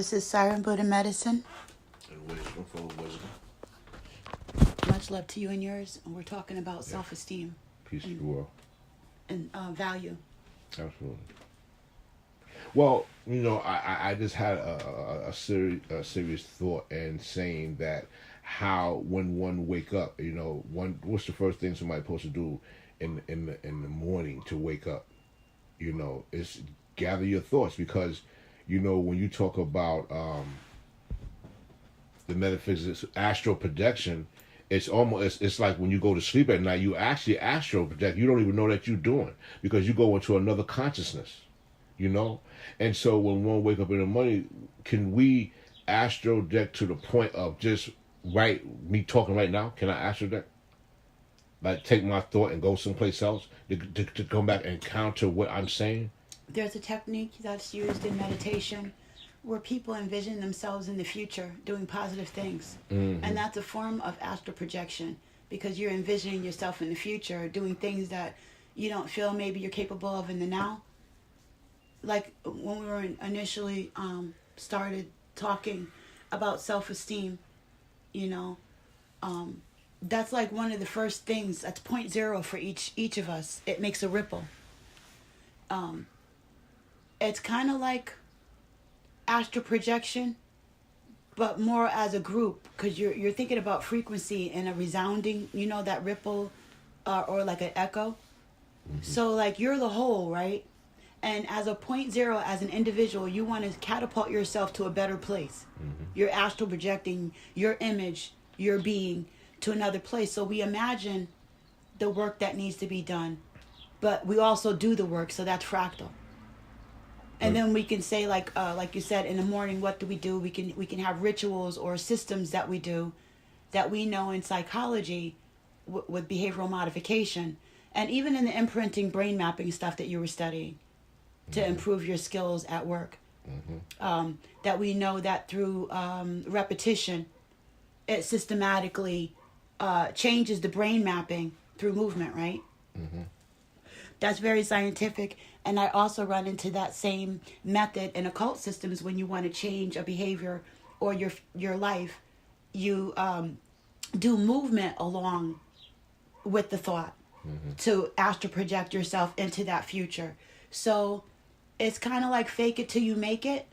This is Siren Buddha Medicine. And wisdom for wisdom. Much love to you and yours. And we're talking about self-esteem. Peace to the world. And value. Absolutely. Well, I just had a serious thought and saying that how when one wake up, what's the first thing somebody's supposed to do in the morning to wake up? Is gather your thoughts, because when you talk about the metaphysics astral projection, it's like when you go to sleep at night, you actually astral project. You don't even know that you're doing, because you go into another consciousness, and so when one wake up in the morning, can we astral project to the point of just me talking right now? Can I astral project, like take my thought and go someplace else to come back and counter what I'm saying? There's a technique that's used in meditation where people envision themselves in the future doing positive things. Mm-hmm. And that's a form of astral projection, because you're envisioning yourself in the future doing things that you don't feel maybe you're capable of in the now. Like when we were initially started talking about self-esteem, that's like one of the first things. That's 0.0 for each of us. It makes a ripple. It's kind of like astral projection, but more as a group, because you're thinking about frequency and a resounding, that ripple, or like an echo. Mm-hmm. So like you're the whole, right? And as a 0.0, as an individual, you want to catapult yourself to a better place. Mm-hmm. You're astral projecting your image, your being, to another place. So we imagine the work that needs to be done, but we also do the work. So that's fractal. And then we can say, like you said, in the morning, what do? We can have rituals or systems that we do, that we know in psychology with behavioral modification, and even in the imprinting brain mapping stuff that you were studying to mm-hmm. improve your skills at work. Mm-hmm. That we know that through repetition, it systematically changes the brain mapping through movement, right? Mm-hmm. That's very scientific. And I also run into that same method in occult systems. When you want to change a behavior or your life, you do movement along with the thought mm-hmm. to astral project yourself into that future. So it's kind of like fake it till you make it,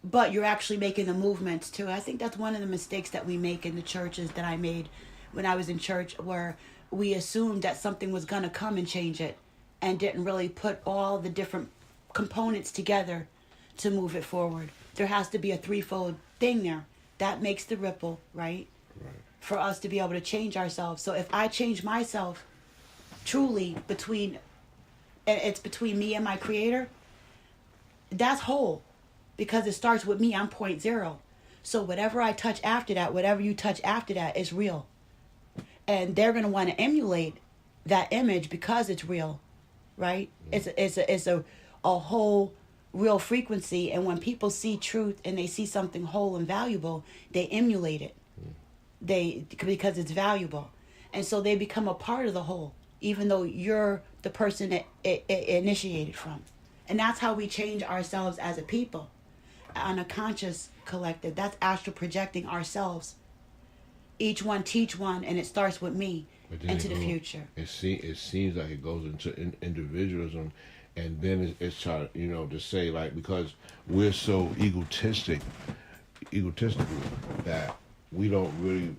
but you're actually making the movements too. I think that's one of the mistakes that we make in the churches, that I made when I was in church, where we assumed that something was going to come and change it, and didn't really put all the different components together to move it forward. There has to be a threefold thing there. That makes the ripple, right? For us to be able to change ourselves. So if I change myself truly it's between me and my creator, that's whole. Because it starts with me, I'm 0.0. So whatever I touch after that, whatever you touch after that is real. And they're going to want to emulate that image because it's real. Right? It's a whole real frequency, and when people see truth and they see something whole and valuable, they emulate it. Because it's valuable, and so they become a part of the whole, even though you're the person that it initiated from. And that's how we change ourselves as a people, on a conscious collective. That's astral projecting ourselves. Each one teach one, and it starts with me. Into the future. It seems like it goes into individualism, and then it's trying to say, like, because we're so egotistical that we don't really,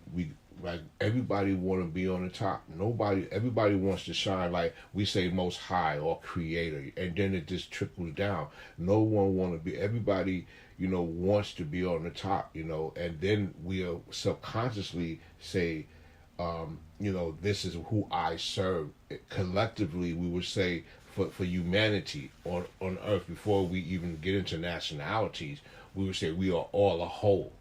like, everybody want to be on the top. Everybody wants to shine, like we say, most high or creator, and then it just trickles down. No one want to be. Everybody wants to be on the top, and then we'll subconsciously say, this is who I serve. Collectively, we would say for humanity on earth, before we even get into nationalities, we would say we are all a whole,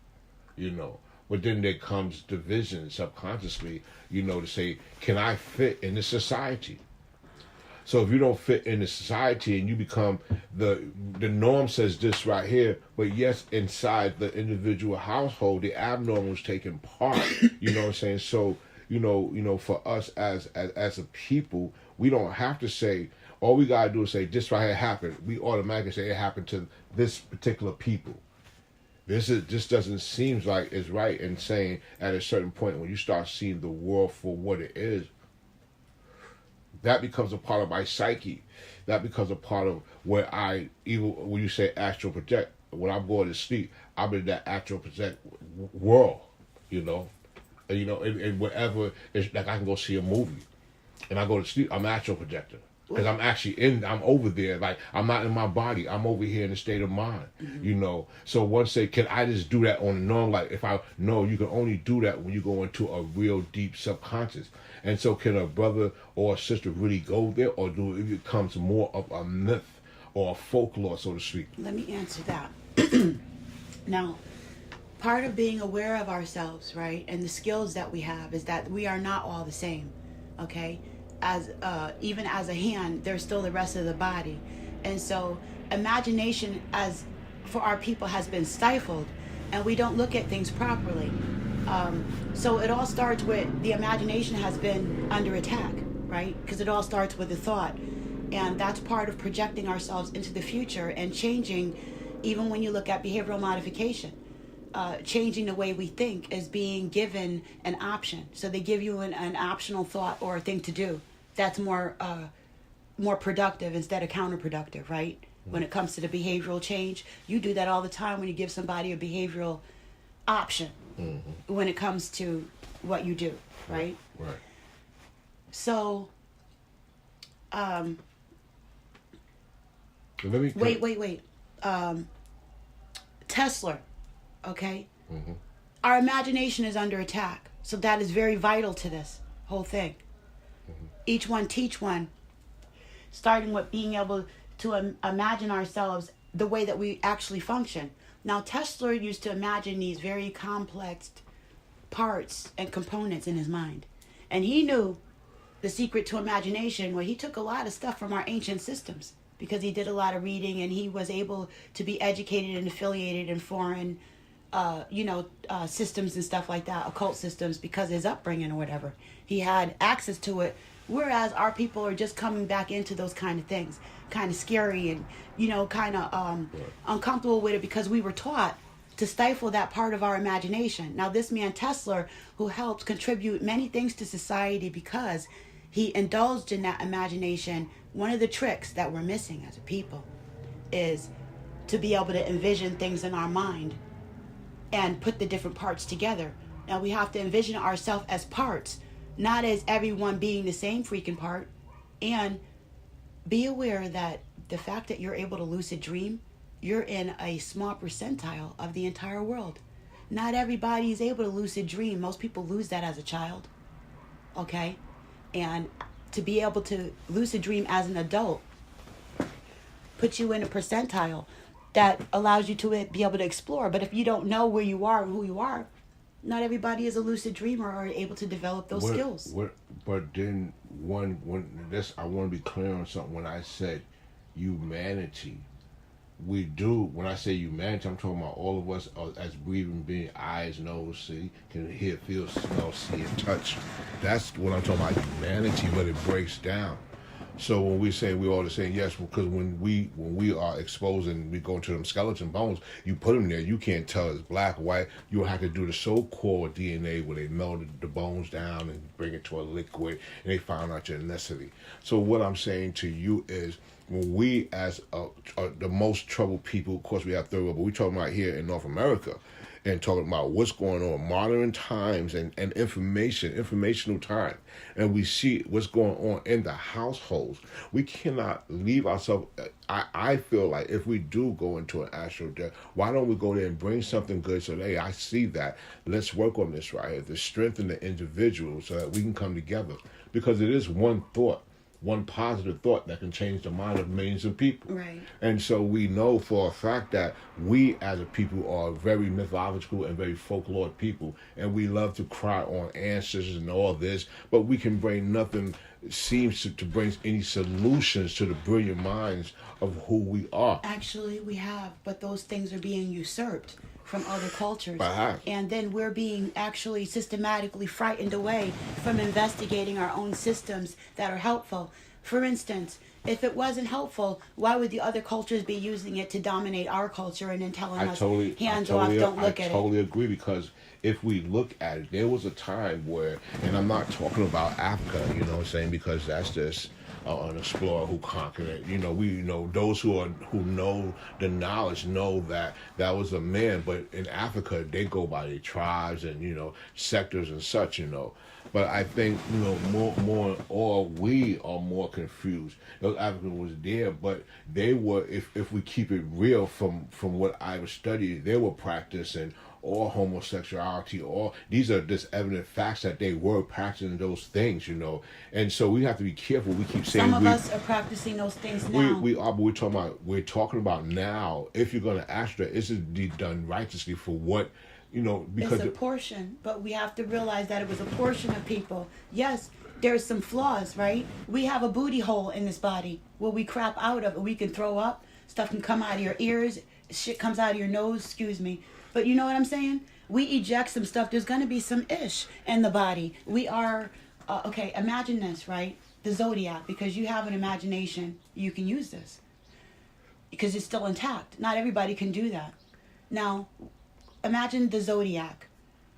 But then there comes division subconsciously, to say, can I fit in this society? So if you don't fit in the society and you become the norm says this right here, but yes, inside the individual household, the abnormal is taking part. You know what I'm saying? So for us as a people, we don't have to say, all we gotta do is say this right here happened. We automatically say it happened to this particular people. This doesn't seem like it's right. And saying at a certain point when you start seeing the world for what it is, that becomes a part of my psyche. That becomes a part of where I, even when you say astral project, when I'm going to sleep, I'm in that astral project world, you know. And, and whatever, it's like I can go see a movie, and I go to sleep. I'm an astral projector because I'm over there. Like I'm not in my body. I'm over here in a state of mind, So one say, can I just do that on a normal? Like if I no, you can only do that when you go into a real deep subconscious. And so, can a brother or a sister really go there, or do it becomes more of a myth or a folklore, so to speak? Let me answer that. Now, part of being aware of ourselves, right, and the skills that we have is that we are not all the same, okay? As even as a hand, there's still the rest of the body. And so imagination as for our people has been stifled, and we don't look at things properly. So it all starts with the imagination has been under attack, right? Because it all starts with a thought. And that's part of projecting ourselves into the future and changing, even when you look at behavioral modification. Changing the way we think is being given an option. So they give you an optional thought or a thing to do that's more productive instead of counterproductive, right? When it comes to the behavioral change, you do that all the time when you give somebody a behavioral option when it comes to what you do, right? Right. So, Wait. Tesla, okay? Our imagination is under attack. So that is very vital to this whole thing. Each one teach one, starting with being able to imagine ourselves the way that we actually function. Now, Tesla used to imagine these very complex parts and components in his mind. And he knew the secret to imagination. Well, he took a lot of stuff from our ancient systems because he did a lot of reading, and he was able to be educated and affiliated in foreign systems and stuff like that, occult systems, because of his upbringing or whatever. He had access to it, whereas our people are just coming back into those kind of things, kind of scary and, kind of uncomfortable with it because we were taught to stifle that part of our imagination. Now, this man, Tesla, who helped contribute many things to society because he indulged in that imagination, one of the tricks that we're missing as a people is to be able to envision things in our mind and put the different parts together. Now, we have to envision ourselves as parts, not as everyone being the same freaking part. And be aware that the fact that you're able to lucid dream, you're in a small percentile of the entire world. Not everybody is able to lucid dream. Most people lose that as a child. Okay? And to be able to lucid dream as an adult puts you in a percentile that allows you to be able to explore. But if you don't know where you are and who you are, not everybody is a lucid dreamer or able to develop those skills. But then I want to be clear on something. When I said humanity, we do. When I say humanity, I'm talking about all of us as breathing being, eyes, nose, see, can hear, feel, smell, see, and touch. That's what I'm talking about, humanity, but it breaks down. So when we say we all the same, yes, because when we are exposed and we go into them skeleton bones, you put them there, you can't tell it's black, white. You'll have to do the so-called DNA where they melted the bones down and bring it to a liquid, and they found out your ethnicity. So what I'm saying to you is, when we as the most troubled people, of course we have third world, but we're talking about here in North America, and talking about what's going on, modern times and informational time. And we see what's going on in the households. We cannot leave ourselves. I feel like if we do go into an astral death, why don't we go there and bring something good so, hey, I see that. Let's work on this right here to strengthen the individual so that we can come together. Because it is one thought, one positive thought that can change the mind of millions of people. Right. And so we know for a fact that we as a people are very mythological and very folklore people, and we love to cry on ancestors and all this, but we can bring nothing, seems to bring any solutions to the brilliant minds of who we are. Actually, we have, but those things are being usurped from other cultures. Perhaps. And then we're being actually systematically frightened away from investigating our own systems that are helpful For instance, if it wasn't helpful, why would the other cultures be using it to dominate our culture and then telling us hands off, don't look at it? I totally agree, because if we look at it, there was a time where, and I'm not talking about Africa, you know what I'm saying, because that's just an explorer who conquered it. You know, those who know the knowledge know that that was a man. But in Africa, they go by their tribes and sectors and such. But I think we are more confused. Those Africans was there, but they were. If we keep it real, from what I was studying, they were practicing or homosexuality, or these are just evident facts that they were practicing those things, and so we have to be careful. We keep saying some of us are practicing those things now. We are, but we're talking about now. If you're going to ask that, is it done righteously for what? Because it's a portion, but we have to realize that it was a portion of people. Yes, there's some flaws, right? We have a booty hole in this body where we crap out of, and we can throw up. Stuff can come out of your ears. Shit comes out of your nose. Excuse me. But you know what I'm saying? We eject some stuff. There's going to be some ish in the body. We are, okay, imagine this, right? The zodiac, because you have an imagination, you can use this. Because it's still intact. Not everybody can do that. Now, imagine the zodiac.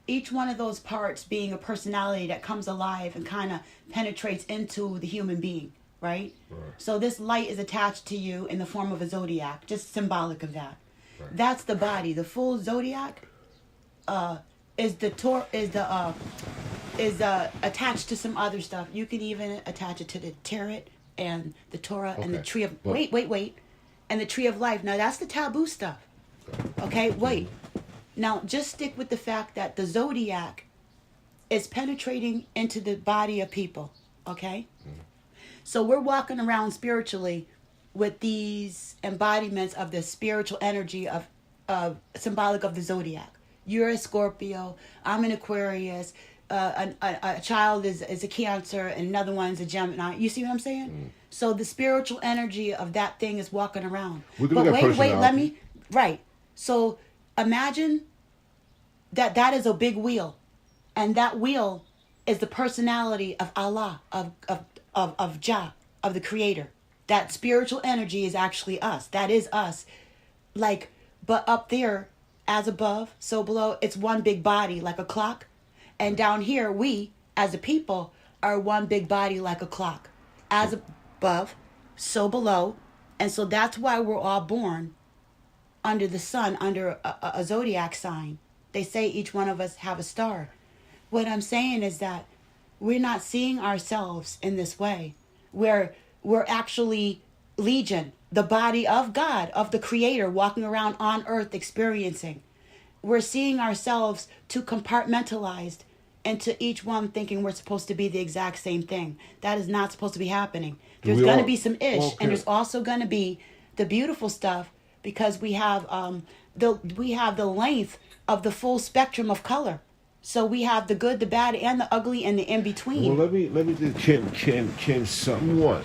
Each one of those parts being a personality that comes alive and kind of penetrates into the human being, right? So this light is attached to you in the form of a zodiac, just symbolic of that. Right. That's the body. The full zodiac is attached to some other stuff. You can even attach it to the tarot and the Torah and the tree of wait, and the tree of life. Now that's the taboo stuff. Okay, wait. Now just stick with the fact that the zodiac is penetrating into the body of people. Okay, so we're walking around spiritually with these embodiments of the spiritual energy of symbolic of the zodiac. You're a Scorpio, I'm an Aquarius, a child is a Cancer, and another one's a Gemini. You see what I'm saying? So the spiritual energy of that thing is walking around. But wait, so imagine that is a big wheel, and that wheel is the personality of Allah, of Jah, of the Creator. That spiritual energy is actually us. That is us. But up there, as above, so below, it's one big body like a clock. And down here, we, as a people, are one big body like a clock. As above, so below. And so that's why we're all born under the sun, under a zodiac sign. They say each one of us have a star. What I'm saying is that we're not seeing ourselves in this way. We're actually Legion, the body of God, of the Creator, walking around on earth experiencing. We're seeing ourselves too compartmentalized into each one thinking we're supposed to be the exact same thing. That is not supposed to be happening. There's going to be some ish, and there's also going to be the beautiful stuff, because we have the length of the full spectrum of color. So we have the good, the bad, and the ugly, and the in between. Well, let me can someone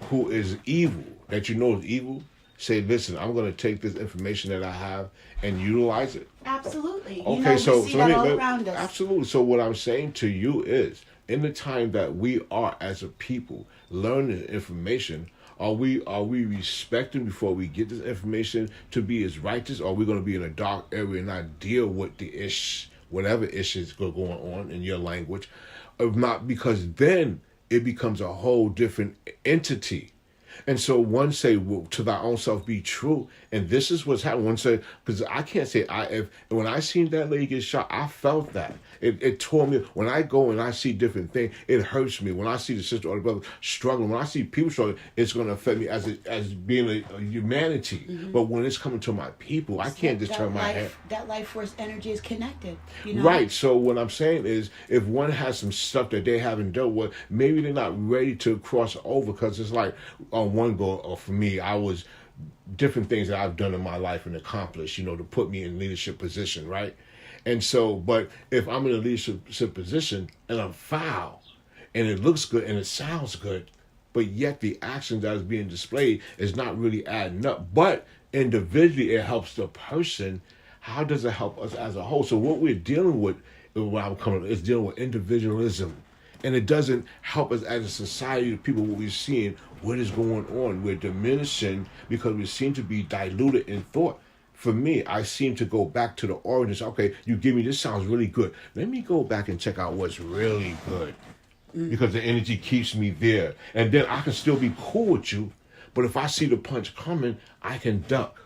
who is evil, that is evil, say, listen, I'm going to take this information that I have and utilize it? Absolutely. Okay, we see that all around us. Absolutely. So what I'm saying to you is, in the time that we are as a people learning information, are we respecting before we get this information to be as righteous, or are we going to be in a dark area and not deal with the whatever issues going on in your language? If not, because then it becomes a whole different entity. And so one say, well, to thy own self be true. And this is what's happening. One say, because I can't say, when I seen that lady get shot, I felt that. It tore me. When I go and I see different things, it hurts me. When I see the sister or the brother struggling, when I see people struggling, it's going to affect me as being a humanity. Mm-hmm. But when it's coming to my people, I can't just turn my head. That life force energy is connected. Right. So what I'm saying is, if one has some stuff that they haven't dealt with, maybe they're not ready to cross over, because it's like on one goal, or for me, I was different things that I've done in my life and accomplished, to put me in leadership position, right? And so, but if I'm in a leadership position and I'm foul, and it looks good and it sounds good, but yet the action that is being displayed is not really adding up. But individually, it helps the person. How does it help us as a whole? So what we're dealing with, is dealing with individualism. And it doesn't help us as a society, the people what we're seeing, what is going on? We're diminishing because we seem to be diluted in thought. For me, I seem to go back to the origins. Okay, you give me this sounds really good. Let me go back and check out what's really good. Because the energy keeps me there. And then I can still be cool with you, but if I see the punch coming, I can duck.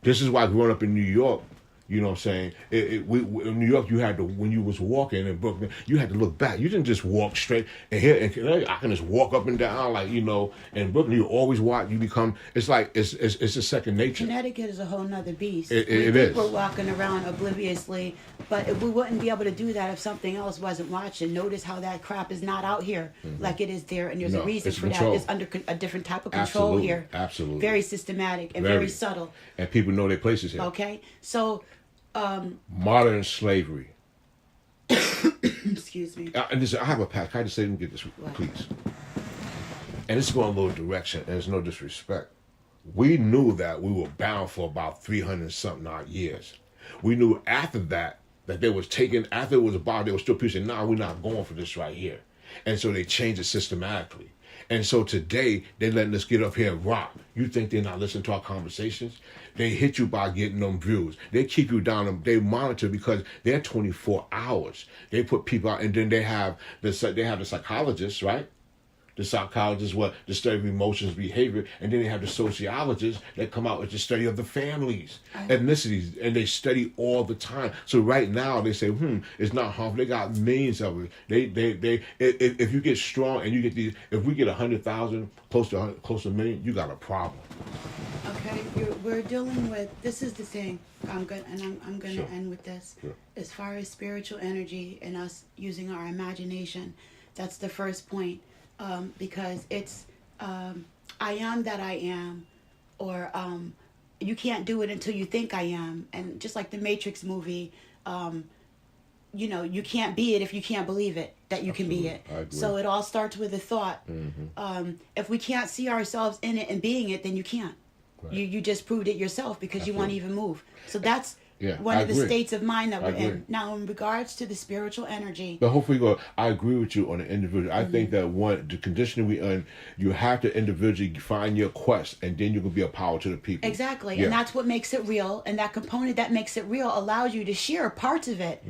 This is why growing up in New York, you know what I'm saying? In New York, you had to, when you was walking in Brooklyn, you had to look back. You didn't just walk straight. And here, I can just walk up and down, like, you know. In Brooklyn, you always watch. You become. It's like it's a second nature. Connecticut is a whole nother beast. It we is. think we're walking around obliviously, but we wouldn't be able to do that if something else wasn't watching. Notice how that crap is not out here like it is there, and there's a reason for control. that. It's under a different type of control here. Absolutely. Very systematic and very subtle. And people know their places here. Okay, so. Modern slavery. Excuse me. And listen, I have a pack. Can I just say, let me get this, please. And it's going a little direction, and it's no disrespect. We knew that we were bound for about 300-something odd years. We knew after that they was taken, after it was about, they were still preaching, nah, we're not going for this right here. And so they changed it systematically. And so today, they're letting us get up here and rock. You think they're not listening to our conversations? They hit you by getting them views. They keep you down. They monitor because they're 24 hours. They put people out, and then they have the psychologists, right? The psychologists, the study of emotions, behavior, and then they have the sociologists that come out with the study of the families, ethnicities, and they study all the time. So right now they say, it's not harmful. They got millions of it. If you get strong and you get these, if we get 100,000, close to a million, you got a problem. Okay, we're dealing with, this is the thing. I'm going to end with this. Sure. As far as spiritual energy and us using our imagination, that's the first point. Because it's I am that I am, or you can't do it until you think I am. And just like the Matrix movie, you know, you can't be it if you can't believe it, that you can be it. I agree. So it all starts with a thought. If we can't see ourselves in it and being it, then you can't. Right. You just proved it yourself because you won't even move. So that's one of the states of mind that we're in. Now, in regards to the spiritual energy. But hopefully, I agree with you on the individual. I think that the conditioning we in, you have to individually find your quest, and then you can be a power to the people. Exactly. Yeah. And that's what makes it real. And that component that makes it real allows you to share parts of it,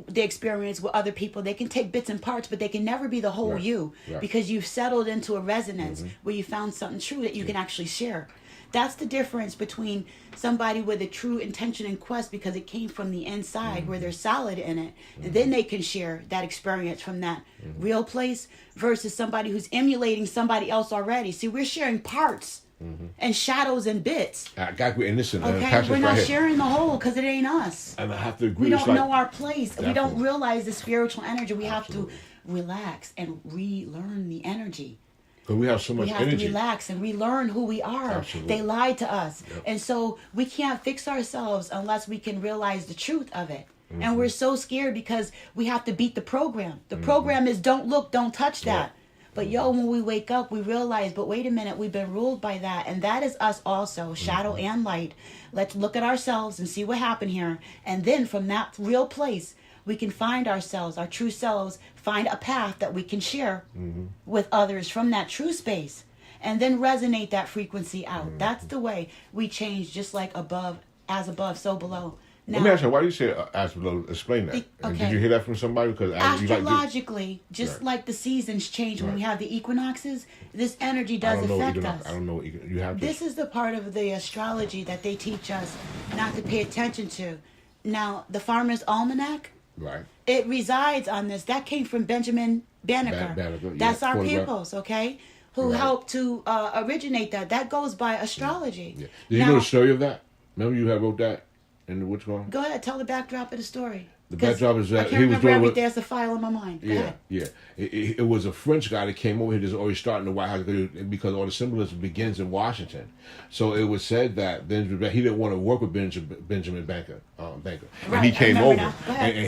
the experience with other people. They can take bits and parts, but they can never be the whole you because you've settled into a resonance where you found something true that you can actually share. That's the difference between somebody with a true intention and quest because it came from the inside where they're solid in it. And then they can share that experience from that real place versus somebody who's emulating somebody else already. See, we're sharing parts and shadows and bits. I got you. And listen, okay, we're not sharing the whole because it ain't us. And I have to agree. We don't know our place. Definitely. We don't realize the spiritual energy. We have to relax and relearn the energy. But we have so much energy. We have to relax and relearn who we are. Absolutely. They lied to us. Yep. And so we can't fix ourselves unless we can realize the truth of it. And we're so scared because we have to beat the program. The program is don't look, don't touch that. But when we wake up, we realize, but wait a minute, we've been ruled by that. And that is us also, shadow and light. Let's look at ourselves and see what happened here. And then from that real place, we can find ourselves, our true selves, find a path that we can share with others from that true space, and then resonate that frequency out. That's the way we change, just like above, as above, so below. Now, let me ask you, why do you say as below? Explain that. Did you hear that from somebody? Because astrologically, just like the seasons change when we have the equinoxes, this energy does affect us. I don't know what you have. This is the part of the astrology that they teach us not to pay attention to. Now, the Farmer's Almanac. Right. It resides on this. That came from Benjamin Banneker. That's our peoples, okay? Who helped to originate that. That goes by astrology. Yeah. Did you know the story of that? Remember you had wrote that in the what's going? Go ahead, tell the backdrop of the story. The backdrop is that I can't remember everything. There's a file in my mind. Go ahead. It was a French guy that came over here. That's already starting the White House because all the symbolism begins in Washington. So it was said that he didn't want to work with Benjamin Banker, and he came over and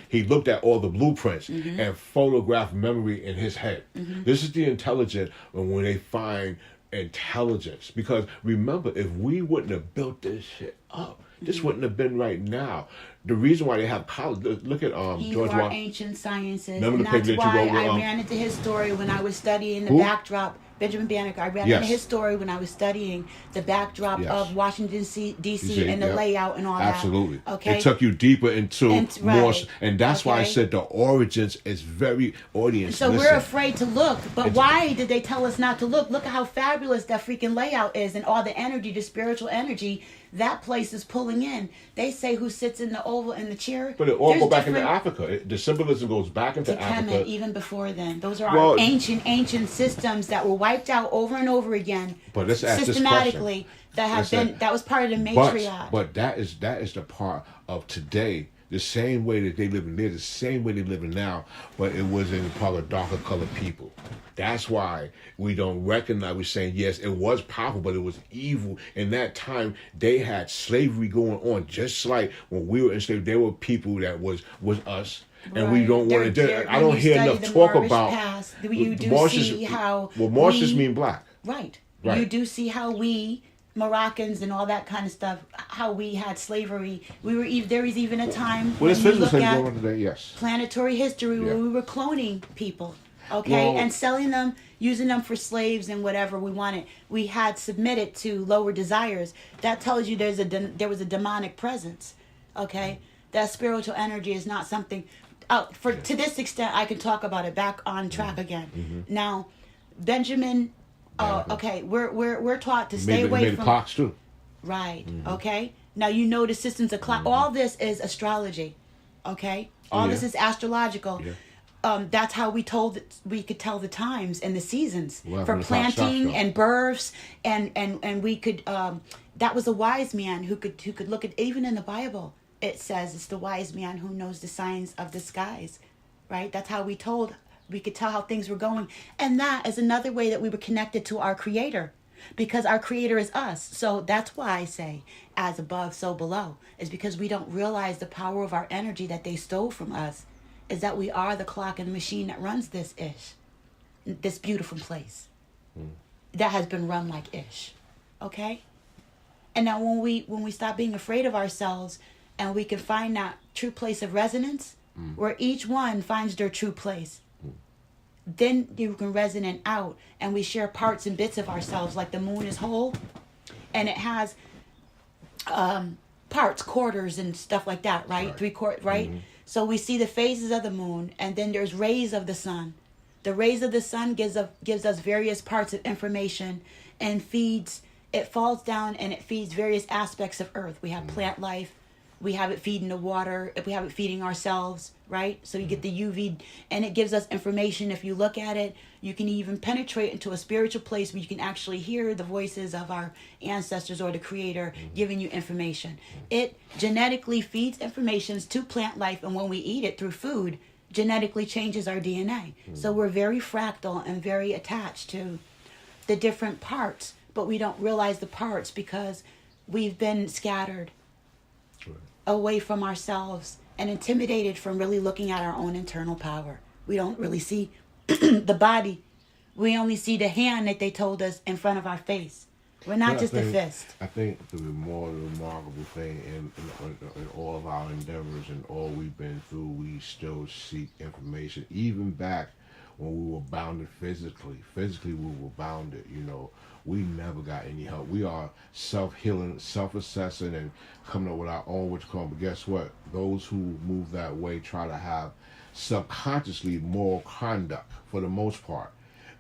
he looked at all the blueprints and photographed memory in his head. This is the intelligent when they find intelligence. Because remember, if we wouldn't have built this shit up, this wouldn't have been right now. The reason why they have college, look at George Our Washington. ancient sciences. Remember And the paper that's that you why wrote with, I ran into his story when I was studying the Who? backdrop. Benjamin Banneker. I ran Yes. into his story when I was studying the backdrop Yes. of Washington, D.C. see, and the yeah. layout and all Absolutely. that. Okay. It took you deeper into more, right. and that's why I Okay. said the origins is very audience. So we're listen. afraid to look, but why did they tell us not to look? Look at how fabulous that freaking layout is, and all the energy, the spiritual energy that place is pulling in. They say who sits in the oval in the chair. But it all There's go back into different- Africa. The symbolism goes back into to Africa. Kemet, even before then. Those are Well, our ancient systems that were wiped out over and over again. But let's ask this systematically question. that have Listen, been that was part of the matriarch. But that is the part of today. The same way that they live in there, the same way they live in now, but it was in part of darker colored people. That's why we don't recognize. We're saying yes, it was powerful, but it was evil. In that time, they had slavery going on, just like when we were enslaved. There were people that was us. And we Right. don't want to do There- it. I don't when you hear study enough the talk Moorish about past, you do Marshes- see how well, Marshes we- mean black. Right. Right. You do see how we Moroccans and all that kind of stuff, how we had slavery. We were there was even a time Well, when it's you physical look slavery at going on today, yes. planetary history where Yeah. we were cloning people, okay, Well- and selling them, using them for slaves and whatever we wanted. We had submitted to lower desires. That tells you there was a demonic presence, okay. That spiritual energy is not something. To this extent, I can talk about it. Back on track again. Now, Benjamin. Okay, we're taught to stay away made from clocks too. right. Okay. Now you know the systems of clock. All this is astrology. Okay. All this Yeah. is astrological. Yeah. That's how we could tell the times and the seasons Well, for from the clock stops, planting though. and births and we could. That was a wise man who could look at, even in the Bible. It says it's the wise man who knows the signs of the skies, right? That's how we could tell how things were going. And that is another way that we were connected to our Creator, because our Creator is us. So that's why I say, as above, so below, is because we don't realize the power of our energy that they stole from us, is that we are the clock and the machine that runs this beautiful place that has been run like ish. Okay? And now when we stop being afraid of ourselves and we can find that true place of resonance where each one finds their true place, then you can resonate out, and we share parts and bits of ourselves, like the moon is whole and it has parts, quarters and stuff like that, right? 3/4, right? So we see the phases of the moon, and then there's rays of the sun. The rays of the sun gives us various parts of information and it falls down and it feeds various aspects of earth. We have plant life, we have it feeding the water, we have it feeding ourselves, right? So you get the UV, and it gives us information. If you look at it, you can even penetrate into a spiritual place where you can actually hear the voices of our ancestors or the Creator giving you information. It genetically feeds information to plant life, and when we eat it through food, genetically changes our DNA. So we're very fractal and very attached to the different parts, but we don't realize the parts because we've been scattered away from ourselves and intimidated from really looking at our own internal power. We don't really see the body. We only see the hand that they told us in front of our face. We're not just a fist. I think the more remarkable thing in all of our endeavors and all we've been through, we still seek information. Even back when we were bounded physically we were bounded, we never got any help. We are self-healing, self-assessing, and coming up with our own what you call. But guess what? Those who move that way try to have subconsciously moral conduct for the most part,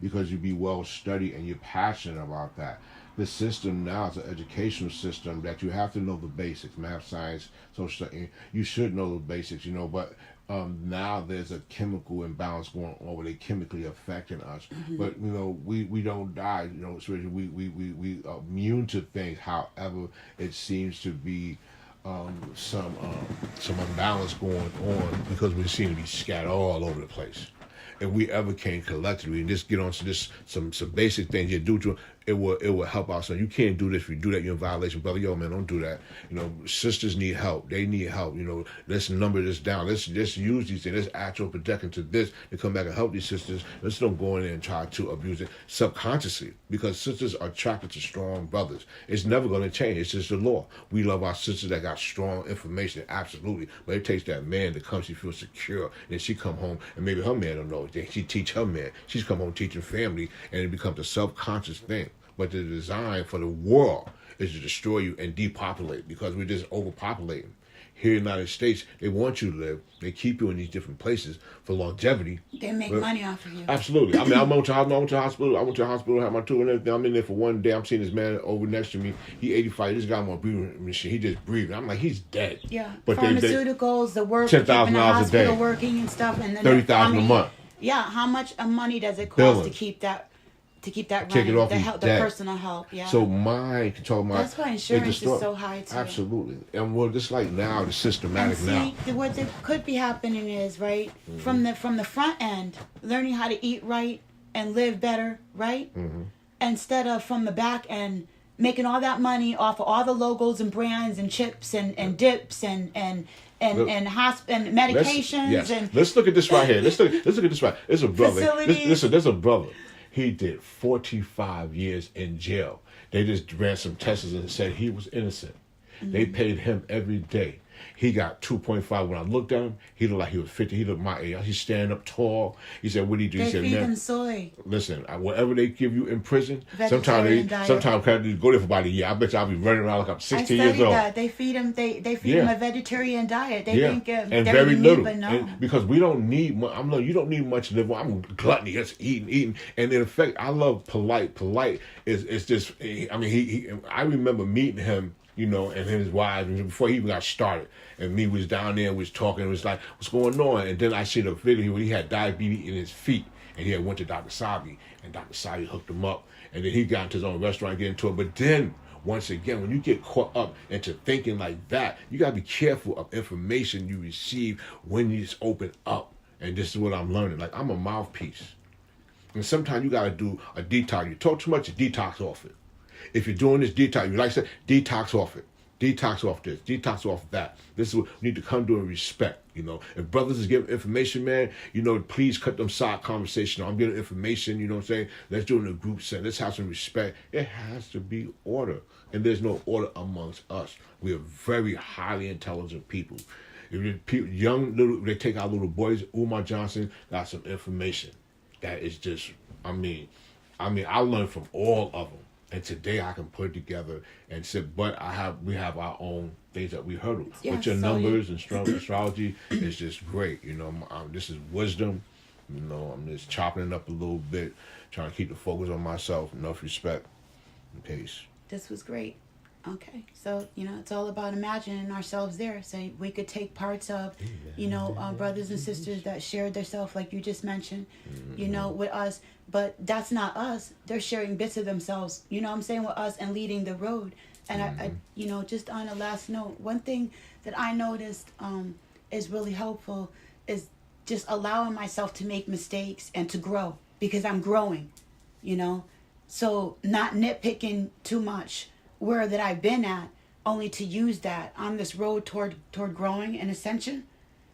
because you be well studied and you're passionate about that. The system now is an educational system that you have to know the basics, math, science, social studies. You should know the basics, but now there's a chemical imbalance going on where they chemically affecting us. But we don't die, especially we are immune to things. However, it seems to be some imbalance going on because we seem to be scattered all over the place. if we ever came collectively and just get on to this some basic things you do to it will help out. So you can't do this. If you do that, you're in violation, brother. Yo, man, don't do that. You know, sisters need help. They need help. You know, let's number this down. Let's use these things. Let's actual protection to this to come back and help these sisters. Let's don't go in there and try to abuse it subconsciously, because sisters are attracted to strong brothers. It's never going to change. It's just the law. We love our sisters that got strong information, absolutely. But it takes that man to come. She feels secure. Then she come home and maybe her man don't know. Then she teach her man. She's come home teaching family, and it becomes a self-conscious thing. But the design for the world is to destroy you and depopulate, because we're just overpopulating. Here in the United States, they want you to live. They keep you in these different places for longevity. They make money off of you. Absolutely. I mean, I went to the hospital, had my tour and everything. I'm in there for one day. I'm seeing this man over next to me. He 85. This guy on a breathing machine. He just breathing. I'm like, he's dead. Yeah. But pharmaceuticals, the work, $10,000 keeping the hospital a day, working and stuff, and then $30,000 a month. Yeah. How much money does it cost Billing. to keep that? To keep that Take running, it off the personal help, yeah. So that's why insurance is so high too. Absolutely, and well, just like now, the systematic now. What could be happening is from the front end, learning how to eat right and live better, right? Mm-hmm. Instead of from the back end, making all that money off of all the logos and brands and chips and dips and medications. Let's look at this right here. Let's look at this right. There's a brother. Listen, there's a brother. He did 45 years in jail. They just ran some tests and said he was innocent. Mm-hmm. They paid him every day. He got 2.5. When I looked at him, he looked like he was 50. He looked my age. He's standing up tall. He said, "What do you do?" He said, "Feed him soy." Listen, whatever they give you in prison, sometimes you go there for about a year. I bet you I'll be running around like I'm 16 years old. That. They feed him. They feed him a vegetarian diet. They think and they're very little. But no. And because we don't need. You don't need much to live on. I'm gluttony. Just eating. And in effect, I love polite. Polite is just. I mean, I remember meeting him. You know, and his wife, before he even got started. And me was down there, was talking, it was like, what's going on? And then I see the video where he had diabetes in his feet. And he had went to Dr. Sabi, and Dr. Sabi hooked him up. And then he got into his own restaurant, get into it. But then, once again, when you get caught up into thinking like that, you got to be careful of information you receive when you just open up. And this is what I'm learning. Like, I'm a mouthpiece. And sometimes you got to do a detox. You talk too much, you detox off it. If you're doing this detox, you like to say, detox off it. Detox off this. Detox off that. This is what we need to come to in respect. You know, if brothers is giving information, man, you know, please cut them side conversation. I'm getting information, you know what I'm saying? Let's do it in a group setting. Let's have some respect. It has to be order. And there's no order amongst us. We are very highly intelligent people. If they take our little boys, Umar Johnson, got some information. That is just, I mean, I learned from all of them. And today I can put it together and say, but we have our own things that we hurdle. Yeah, but your numbers and astrology is just great. You know, this is wisdom. You know, I'm just chopping it up a little bit, trying to keep the focus on myself. Enough respect and peace. This was great. Okay, so, you know, it's all about imagining ourselves there. So we could take parts of, you know, brothers and sisters that shared their self, like you just mentioned, you know, with us. But that's not us. They're sharing bits of themselves, you know what I'm saying, with us and leading the road. And I you know, just on a last note, one thing that I noticed is really helpful is just allowing myself to make mistakes and to grow, because I'm growing, you know. So not nitpicking too much where that I've been at, only to use that on this road toward growing and ascension,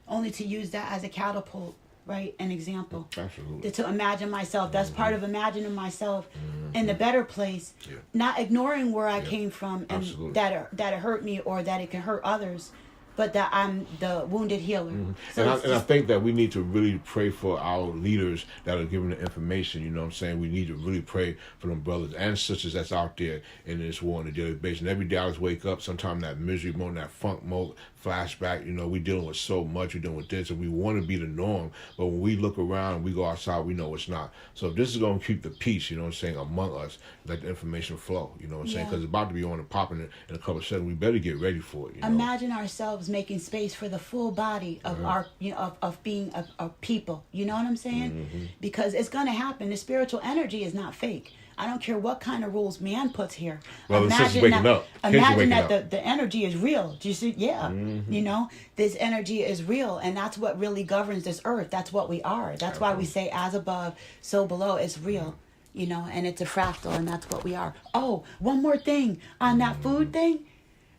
only to use that as a catapult, right? An example. Absolutely. To imagine myself. That's part of imagining myself in a better place. Yeah. Not ignoring where I came from and that it hurt me or that it can hurt others, but that I'm the wounded healer. Mm-hmm. So I think that we need to really pray for our leaders that are giving the information. You know what I'm saying? We need to really pray for them brothers and sisters that's out there in this war on a daily basis. And every day I just wake up, sometimes that misery mode, that funk mode, flashback. You know, we're dealing with so much. We're dealing with this, and we want to be the norm. But when we look around and we go outside, we know it's not. So if this is going to keep the peace, you know what I'm saying, among us, let the information flow. You know what I'm saying? Because it's about to be on and popping in a couple of seconds. We better get ready for it. You know? Imagine ourselves making space for the full body of our, you know, of being a people. You know what I'm saying? Mm-hmm. Because it's going to happen. The spiritual energy is not fake. I don't care what kind of rules man puts here. Well, it's just waking up. Kids are Imagine waking that up. the energy is real. Do you see? Yeah. You know, this energy is real, and that's what really governs this earth. That's what we are. That's why we say as above, so below. It's real. You know, and it's a fractal, and that's what we are. Oh, one more thing on that food thing,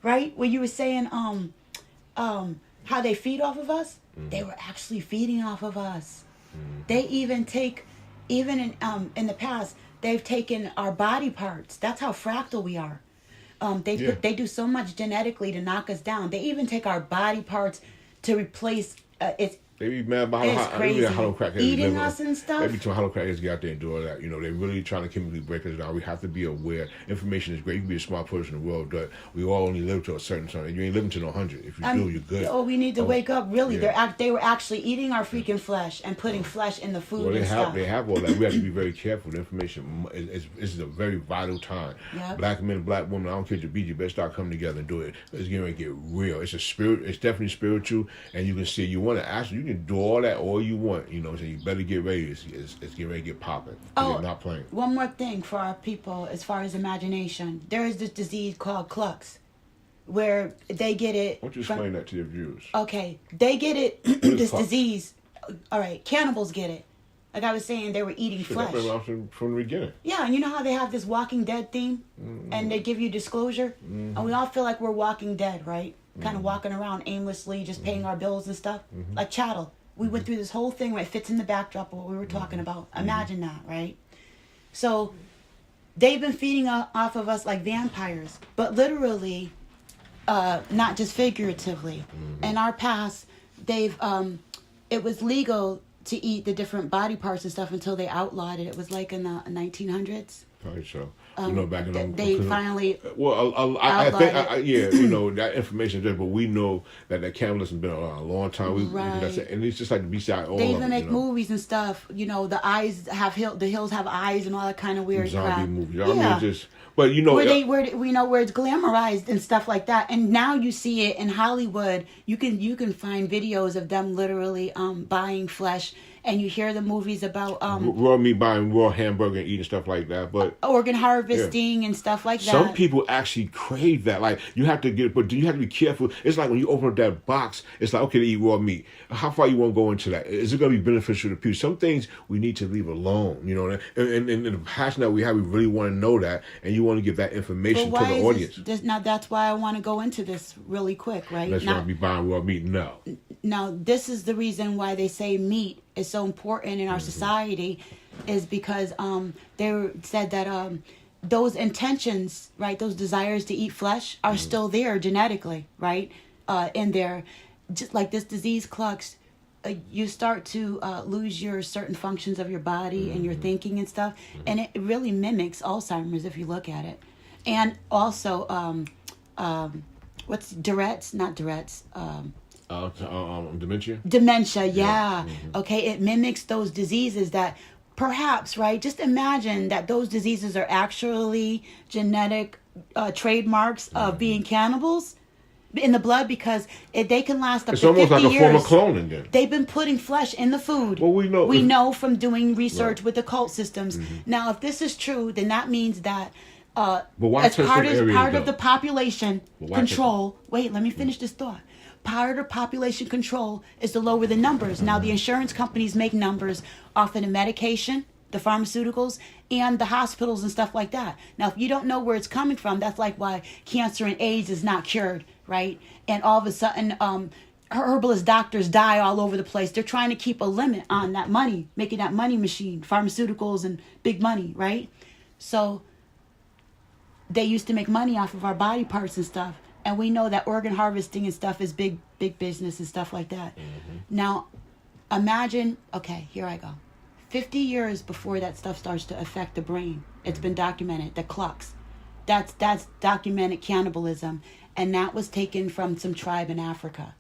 right? Where you were saying how they feed off of us. They were actually feeding off of us. They even take, even in the past, they've taken our body parts. That's how fractal we are. They do so much genetically to knock us down. They even take our body parts to replace it's. They be mad about how crackheads eating us and stuff. They be telling hollow crackheads get out there and do all that. You know, they're really trying to chemically break us down. We have to be aware. Information is great. You can be a smart person in the world, but we all only live to a certain time. And you ain't living to no 100. If you do, you're good. Oh, we need to wake up. Really, they were actually eating our freaking flesh and putting flesh in the food. Well, they have all that. We have to be very careful. The information is a very vital time. Yep. Black men, black women. I don't care what you better start coming together and do it. It's getting to get real. It's a spirit. It's definitely spiritual. And you can see you want to actually you can do all that. All you want, you know, so you better get ready. It's getting ready to get popping. Oh, they're not playing. One more thing for our people as far as imagination. There is this disease called clucks, where they get it. Why don't you explain that to your viewers? Okay, they get it, this clucks? disease. All right, cannibals get it. Like I was saying, they were eating flesh. That's been from the beginning. Yeah, and you know how they have this Walking Dead theme? And they give you disclosure? And we all feel like we're Walking Dead, right? Kind of walking around aimlessly, just paying our bills and stuff. Like chattel. We went through this whole thing where it fits in the backdrop of what we were talking about. Imagine that, right? So they've been feeding off of us like vampires, but literally, not just figuratively. In our past, they've it was legal to eat the different body parts and stuff until they outlawed it. It was like in the 1900s. Probably so. You know, back in they finally. Well, I think, you know, that information is there, but we know that cannibalism has been around a long time. And it's just like the B-side. They even make movies and stuff. You know, the eyes have the hills have eyes and all that kind of weird zombie crap. movies. I mean, just. But you know, where it's glamorized and stuff like that, and now you see it in Hollywood. You can find videos of them literally buying flesh, and you hear the movies about raw meat, buying raw hamburger and eating stuff like that. But organ harvesting and stuff like that. Some people actually crave that. Like you have to but you have to be careful. It's like when you open up that box, it's like okay to eat raw meat. How far you want to go into that? Is it going to be beneficial to people? Some things we need to leave alone. You know, and the passion that we have, we really want to know that, and you want to give that information to the audience. Now that's why I want to go into this really quick, right? Let's not be buying raw meat. No. Now this is the reason why they say meat is so important in our society, is because they said that those intentions, right, those desires to eat flesh are still there genetically, right, in there. Just like this disease clucks, you start to lose your certain functions of your body and your thinking and stuff, and it really mimics Alzheimer's if you look at it. And also what's Tourette's, not Tourette's, dementia? Dementia, yeah. Okay, it mimics those diseases that perhaps, right? Just imagine that those diseases are actually genetic trademarks of being cannibals in the blood, because they can last up to 50 years. It's almost like a form of cloning then. They've been putting flesh in the food. Well, we know from doing research with the cult systems. Now, if this is true, then that means that as part of the population control. Wait, let me finish this thought. Part of population control is to lower the numbers. Now, the insurance companies make numbers off of the medication, the pharmaceuticals, and the hospitals and stuff like that. Now, if you don't know where it's coming from, that's like why cancer and AIDS is not cured, right? And all of a sudden, herbalist doctors die all over the place. They're trying to keep a limit on that money, making that money machine, pharmaceuticals and big money, right? So they used to make money off of our body parts and stuff. And we know that organ harvesting and stuff is big business and stuff like that. Now, imagine, okay, here I go. 50 years before that stuff starts to affect the brain, it's been documented, the clucks. That's documented cannibalism. And that was taken from some tribe in Africa.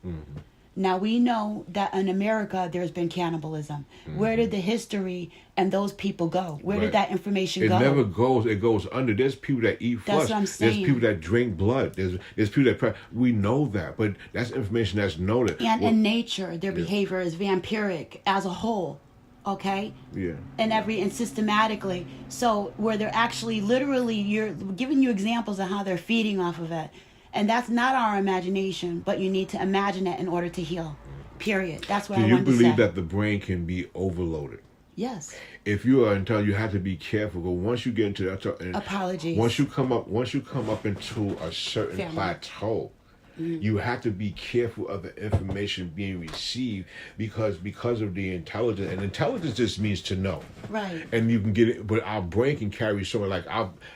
Now, we know that in America, there's been cannibalism. Where did the history and those people go? Where did that information go? It never goes. It goes under. There's people that eat flesh. That's what I'm saying. There's people that drink blood. There's people that... We know that, but that's information that's noted. And in nature, their behavior is vampiric as a whole. okay? Yeah. And systematically. So where they're actually literally, you're giving you examples of how they're feeding off of it. And that's not our imagination, but you need to imagine it in order to heal. Period. That's what Do I you wanted to say. believe that the brain can be overloaded? Yes. If you are until you have to be careful. But once you get into that, Apologies. Once you come up into a certain plateau, you have to be careful of the information being received because of the intelligence. And intelligence just means to know. Right. And you can get it, but our brain can carry so like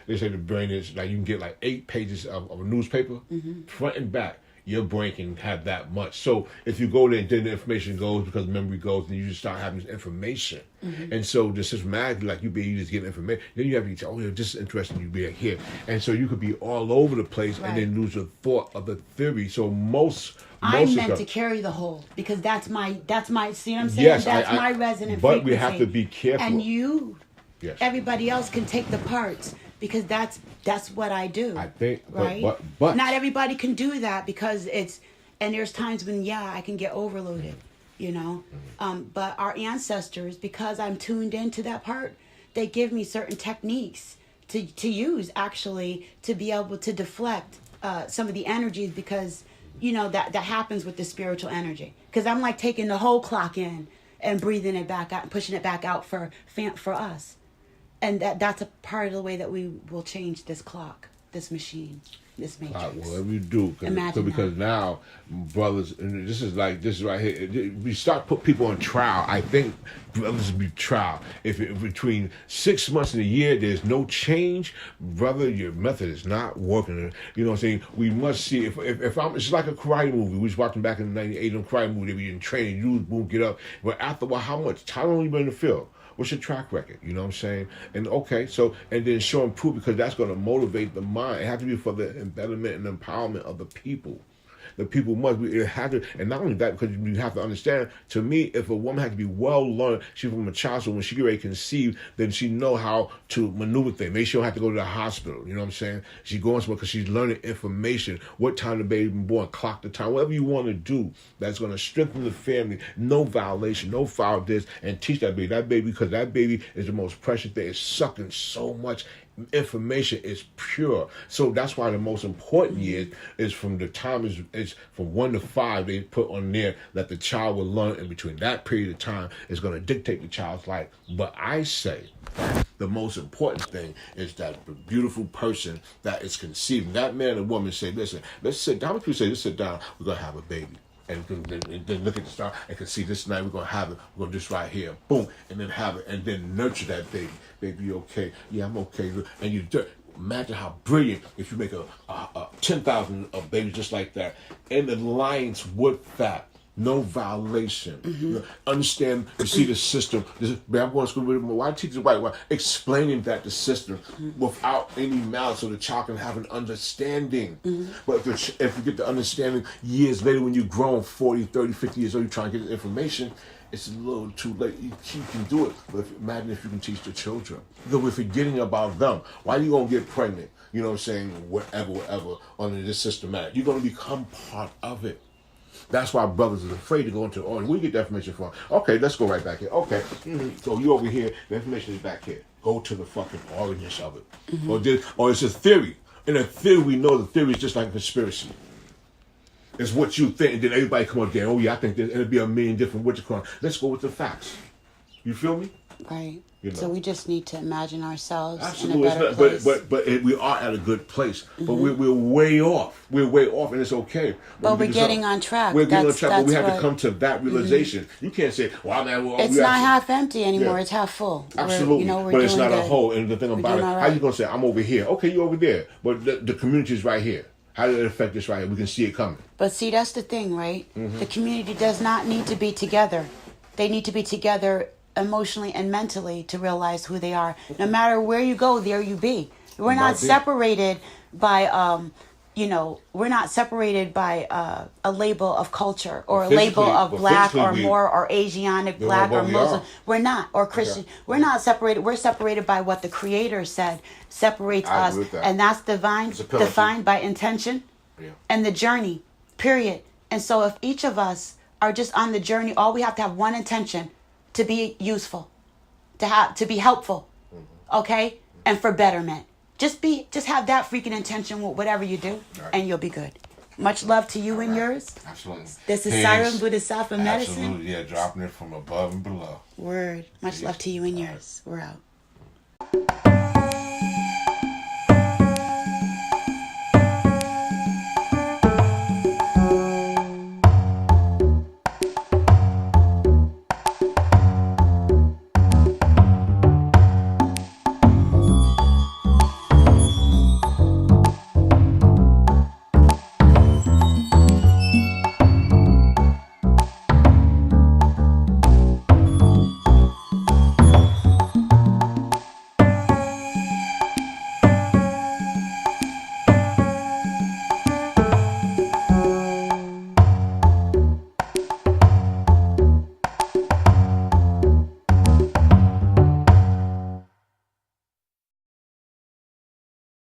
they say the brain is like you can get like 8 pages of a newspaper, front and back. Your brain can have that much. So if you go there and then the information goes because memory goes, and you just start having this information. And so this is mad like you just get information. Then you have to oh, yeah, this is interesting. You be here, and so you could be all over the place and then lose your thought of the theory. So I'm meant to carry the whole because that's my see what I'm saying? Yes, that's my resonant but frequency. We have to be careful. And you, yes. Everybody else can take the parts. Because that's what I do. I think, right? but not everybody can do that because and there's times when I can get overloaded, you know. But our ancestors, because I'm tuned into that part, they give me certain techniques to use actually to be able to deflect some of the energies because that happens with the spiritual energy. Because I'm like taking the whole clock in and breathing it back out, and pushing it back out for us. And that's a part of the way that we will change this clock, this machine, this matrix. Whatever you do, because now, brothers, and this is right here. We start put people on trial. I think brothers be trial. If between 6 months and a year there's no change, brother, your method is not working. You know what I'm saying? We must see if I'm. It's like a karate movie. We was watching back in the '98 on karate movie. They be in training. You boom, get up. But after a while, how long you been in the field? What's your track record? You know what I'm saying? And and then show and prove because that's going to motivate the mind. It has to be for the embedment and empowerment of the people. The people must be, it had to, and not only that, because you have to understand, to me, if a woman has to be well learned, she's from a child, so when she get ready to conceive, then she know how to maneuver things. Maybe she don't have to go to the hospital, you know what I'm saying? She going somewhere because she's learning information, what time the baby been born, clock the time, whatever you want to do, that's going to strengthen the family, no violation, no foul this, and teach that baby, because that baby is the most precious thing. It's sucking so much information is pure. So that's why the most important years is from the time is from 1 to 5. They put on there that the child will learn in between that period of time is going to dictate the child's life. But I say the most important thing is that the beautiful person that is conceiving, that man and woman say, listen, let's sit down. People say, let's sit down. We're going to have a baby. And then look at the star and can see this night we're going to have it. We're going to do this right here. Boom. And then have it. And then nurture that baby. Baby, you okay? Yeah, I'm okay. And you imagine how brilliant if you make a 10,000 of babies just like that. And the lines with that. No violation. Understand, you see the system. I'm going to school with why teachers white? Why? Explaining that the system without any malice so the child can have an understanding. But if you get the understanding years later when you're grown, 40, 30, 50 years old, you're trying to get the information, it's a little too late. You can do it, but imagine if you can teach the children. Because we're forgetting about them. Why are you going to get pregnant? You know what I'm saying? Whatever, under this systematic. You're going to become part of it. That's why brothers are afraid to go into the origin. Where you get that information from? Okay, let's go right back here. Okay, so you over here, the information is back here. Go to the fucking origins of it. Or it's a theory. In a theory, we know the theory is just like a conspiracy. It's what you think, and then everybody come up there, oh yeah, I think this, and it'll be a million different witchcraft. Let's go with the facts. You feel me? Right. You know. So we just need to imagine ourselves Absolutely. in a better place. But we are at a good place. But we're way off. We're way off, and it's okay. But we're getting on track. We're getting on track, but we have to come to that realization. You can't say, well, man, it's not half empty anymore. Yeah. It's half full. Absolutely. But it's not a whole. And the thing about it, how you going to say, I'm over here? Okay, you're over there. But the community is right here. How did it affect this right here? We can see it coming. But see, that's the thing, right? The community does not need to be together. They need to be together emotionally and mentally to realize who they are. No matter where you go, there you be. We're not separated by, we're not separated by a label of culture or a label of black or more or Asianic, black or Muslim. We're not, or Christian. Okay. We're not separated. We're separated by what the Creator said separates us. And that's defined by intention and the journey, period. And so if each of us are just on the journey, all we have to have one intention, to be useful, to be helpful, okay, and for betterment. Just have that freaking intention with whatever you do, and you'll be good. Much love to you and yours. Absolutely. This is Siren Buddha Medicine. Absolutely, yeah, dropping it from above and below. Word. Much love to you and yours. We're out.